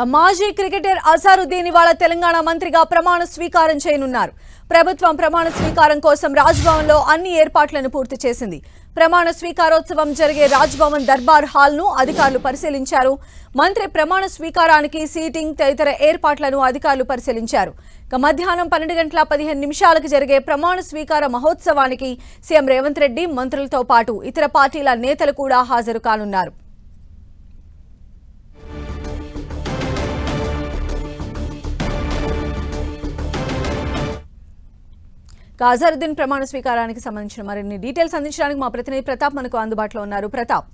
మాజీ క్రికెటర్ అజారుద్దీన్ ఇవాళ తెలంగాణ మంత్రిగా ప్రమాణ స్వీకారం చేయనున్నారు. ప్రభుత్వం ప్రమాణ స్వీకారం కోసం రాజ్భవన్ లో అన్ని ఏర్పాట్లను పూర్తి చేసింది. ప్రమాణ స్వీకారోత్సవం జరిగే రాజ్భవన్ దర్బార్ హాల్ ను అధికారులు పరిశీలించారు. మంత్రి ప్రమాణ స్వీకారానికి సీటింగ్ తదితర ఏర్పాట్లను అధికారులు పరిశీలించారు. మధ్యాహ్నం 12:15 జరిగే ప్రమాణ స్వీకార మహోత్సవానికి సీఎం రేవంత్ రెడ్డి మంత్రులతో పాటు ఇతర పార్టీల నేతలు కూడా హాజరు కానున్నారు. అజారుద్దీన్ ప్రమాణ స్వీకారానికి సంబంధించిన మరిన్ని డీటెయిల్స్ అందించడానికి మా ప్రతినిధి ప్రతాప్ మనకు అందుబాటులో ఉన్నారు. ప్రతాప్.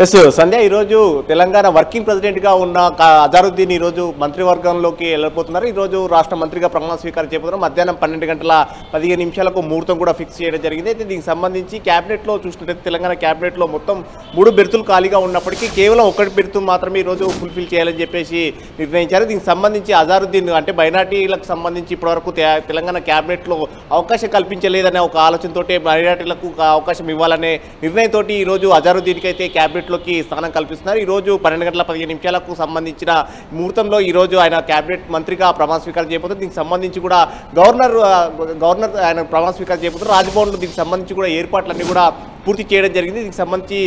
ఎస్ సంధ్య, ఈరోజు తెలంగాణ వర్కింగ్ ప్రెసిడెంట్గా ఉన్న అజారుద్దీన్ ఈరోజు మంత్రివర్గంలోకి వెళ్ళిపోతున్నారు. ఈరోజు రాష్ట్ర మంత్రిగా ప్రమాణ స్వీకారం చేయబోతున్నారు. మధ్యాహ్నం 12:15 ముహూర్తం కూడా ఫిక్స్ చేయడం జరిగింది. అయితే దీనికి సంబంధించి క్యాబినెట్లో చూసినట్లయితే తెలంగాణ క్యాబినెట్లో మొత్తం 3 బెర్తులు ఖాళీగా ఉన్నప్పటికీ కేవలం 1 బెర్తు మాత్రమే ఈరోజు ఫుల్ఫిల్ చేయాలని చెప్పేసి నిర్ణయించారు. దీనికి సంబంధించి అజారుద్దీన్ అంటే మైనార్టీలకు సంబంధించి ఇప్పటివరకు తెలంగాణ క్యాబినెట్లో అవకాశం కల్పించలేదనే ఒక ఆలోచనతో మైనార్టీలకు అవకాశం ఇవ్వాలనే నిర్ణయంతో ఈరోజు అజారుద్దీన్కి అయితే క్యాబినెట్ లోకి స్థానం కల్పిస్తున్నారు. ఈ రోజు 12:15 సంబంధించిన ముహూర్తంలో ఈ రోజు ఆయన కేబినెట్ మంత్రిగా ప్రమాణ స్వీకారం చేయబోతున్నారు. దీనికి సంబంధించి కూడా గవర్నర్ ఆయన ప్రమాణ స్వీకారం చేయబోతున్నారు. రాజ్భవన్ లో దీనికి సంబంధించి కూడా ఏర్పాట్లన్నీ కూడా పూర్తి చేయడం జరిగింది. దీనికి సంబంధించి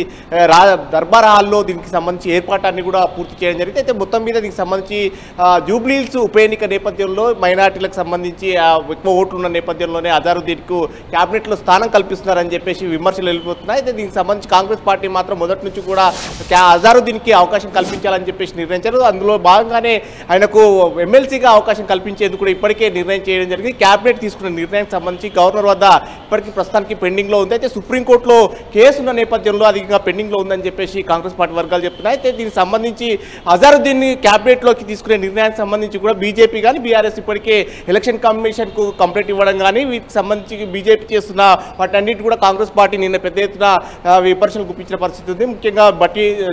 దర్బార్ హాల్లో దీనికి సంబంధించి ఏర్పాట్లన్నీ కూడా పూర్తి చేయడం జరిగింది. అయితే మొత్తం మీద దీనికి సంబంధించి జూబ్లీహిల్స్ ఉప ఎన్నిక నేపథ్యంలో మైనార్టీలకు సంబంధించి ఎక్కువ ఓట్లు ఉన్న నేపథ్యంలోనే అజారుద్దీన్కు క్యాబినెట్లో స్థానం కల్పిస్తున్నారని చెప్పేసి విమర్శలు వెళ్ళిపోతున్నాయి. అయితే దీనికి సంబంధించి కాంగ్రెస్ పార్టీ మాత్రం మొదటి నుంచి కూడా అజారుద్దీన్కి అవకాశం కల్పించాలని చెప్పేసి నిర్ణయించారు. అందులో భాగంగానే ఆయనకు ఎమ్మెల్సీగా అవకాశం కల్పించేందుకు కూడా ఇప్పటికే నిర్ణయం చేయడం జరిగింది. క్యాబినెట్ తీసుకున్న నిర్ణయానికి సంబంధించి గవర్నర్ వద్ద ఇప్పటికీ ప్రస్తుతానికి పెండింగ్లో ఉంది. అయితే సుప్రీంకోర్టులో కేసు ఉన్న నేపథ్యంలో అది ఇంకా పెండింగ్లో ఉందని చెప్పేసి కాంగ్రెస్ పార్టీ వర్గాలు చెప్తున్నాయి. అయితే దీనికి సంబంధించి అజారుద్దీన్ని క్యాబినెట్లోకి తీసుకునే నిర్ణయానికి సంబంధించి కూడా బీజేపీ కానీ బీఆర్ఎస్ ఇప్పటికే ఎలక్షన్ కమిషన్కు కంప్లైంట్ ఇవ్వడం కానీ వీటికి సంబంధించి బీజేపీ చేస్తున్న వాటన్నిటి కూడా కాంగ్రెస్ పార్టీ నిన్న పెద్ద ఎత్తున విమర్శలు గుప్పించిన పరిస్థితి ఉంది. ముఖ్యంగా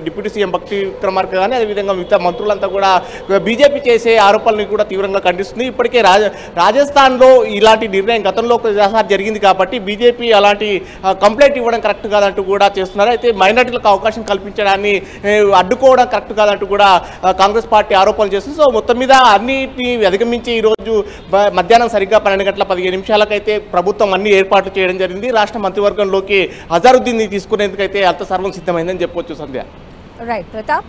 డిప్యూటీ సీఎం భట్టి విక్రమార్క కానీ అదేవిధంగా మిగతా మంత్రులంతా కూడా బీజేపీ చేసే ఆరోపణలను కూడా తీవ్రంగా ఖండిస్తుంది. ఇప్పటికే రాజస్థాన్లో ఇలాంటి నిర్ణయం గతంలో జరిగింది కాబట్టి బీజేపీ అలాంటి కంప్లైంట్ ఇవ్వడం కరెక్ట్ కాదంటూ కూడా చేస్తున్నారు. అయితే మైనార్టీలకు అవకాశం కల్పించడాన్ని అడ్డుకోవడం కరెక్ట్ కాదంటూ కూడా కాంగ్రెస్ పార్టీ ఆరోపణలు చేస్తుంది. సో మొత్తం మీద అన్నిటిని అధిగమించి ఈరోజు మధ్యాహ్నం సరిగ్గా 12:15 అయితే ప్రభుత్వం అన్ని ఏర్పాట్లు చేయడం జరిగింది. రాష్ట్ర మంత్రివర్గంలోకి అజారుద్దీన్ని తీసుకునేందుకైతే అంత సర్వం సిద్ధమైందని చెప్పొచ్చు. సంధ్య. రైట్ ప్రతాప్.